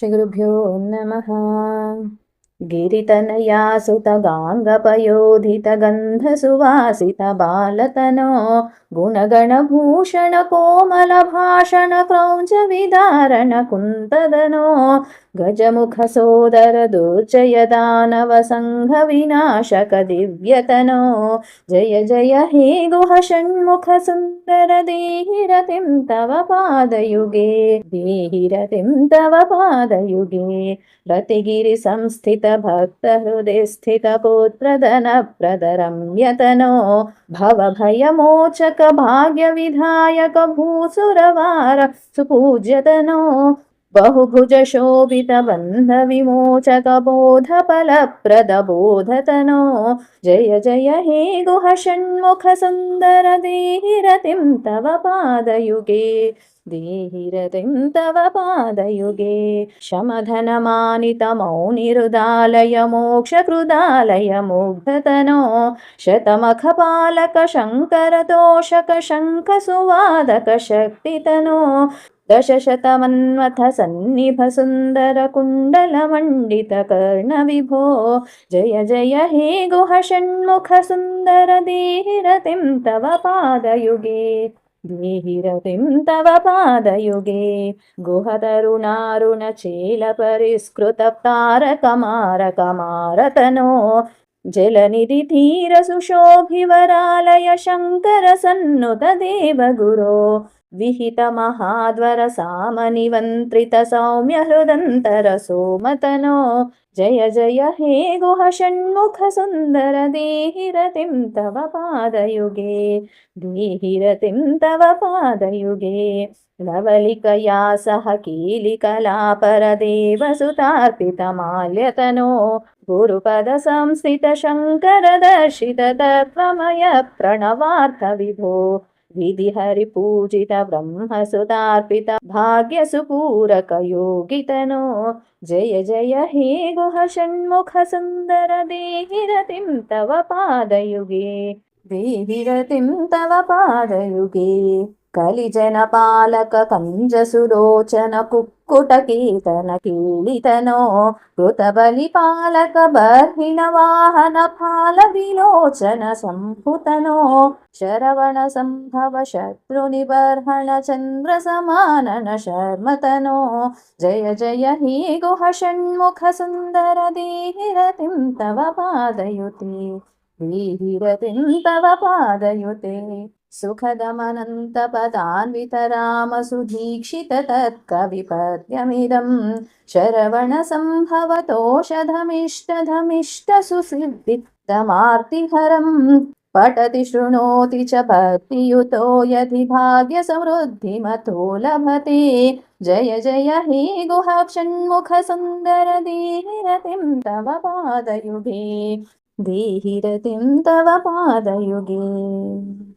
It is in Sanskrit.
श्रीगुरुभ्यो नमः। गिरितनया सुतगाङ्गपयोधितगन्धसुवासितबालतनो गुणगणभूषणकोमलभाषणक्रौञ्चविदारणकुन्तदनो गजमुखसोदरदुर्जयदानवसङ्घविनाशकदिव्यतनो जय जय हे गुहषण्मुखसुन्दर देहि रतिं तव पादयुगे देहि रतिं तव पादयुगे रतिगिरिसंस्थितभक्तहृदि स्थितपुत्रधनप्रदरम्यतनो भवभयमोचक भाग्यविधायक भूसुरवार सुपूज्यतनो बहुभुजशोभितबन्धविमोचक बोधफलप्रदबोधतनो जय जय हे गुहषण्मुखसुन्दर देहि रतिं तव पादयुगे देहि रतिं तव पादयुगे शमधनमानितमौनिरुदालय मोक्षकृदालय मुग्धतनो शतमखपालक शङ्करतोषक शङ्खसुवादक शक्तितनो दशशतमन्वथ सन्निभ सुन्दर कुण्डलमण्डित कर्णविभो जय जय हे गुहषण्मुख सुन्दर देहि रतिं तव पादयुगे देहि रतिं तव पादयुगे गुहतरुणारुणचेलपरिष्कृततारकमारकमारतनो जलनिधितीरसुशोभिवरालय शङ्कर सन्नुत देवगुरो विहितमहाद्वर सामनिवन्त्रित सौम्य हृदन्तर सोमतनो जय जय हे गुहषण्मुख सुन्दर देहि रतिं तव पादयुगे देहि रतिं तव पादयुगे नवलिकया सह कीलिकलापरदेवसुतार्पितमाल्यतनो गुरुपदसंस्थित शङ्कर दर्शित तत्त्वमय प्रणवार्थ विभो विधिहरिपूजित ब्रह्मसुतार्पित भाग्यसुपूरक योगितनो जय जय हे गुहषण्मुख सुन्दर देहि रतिं तव पादयुगे देहि रतिं तव पादयुगे कलिजनपालक कञ्जसुलोचन कुक्कुटकीर्तन कीलितनो कृतबलिपालक बर्हिणवाहन फालविलोचन सम्पुतनो शरवणसम्भव शत्रुनिबर्हण चन्द्रसमानन शर्मतनो जय जय हे गुहषण्मुख सुन्दर देहि रतिं तव पादयुते देहि रतिं तव पादयुते सुखदमनन्तपदान्वितरामसुधीक्षित तत्कविपद्यमिदं शरवणसम्भवतोषधमिष्टधमिष्टसुसिद्धिदमार्तिहरं पठति शृणोति च भक्तियुतो यदि भाग्यसमृद्धिमतो लभते जय जय हे गुहषण्मुख सुन्दर देहि रतिं तव पादयुगे देहि रतिं तव पादयुगे।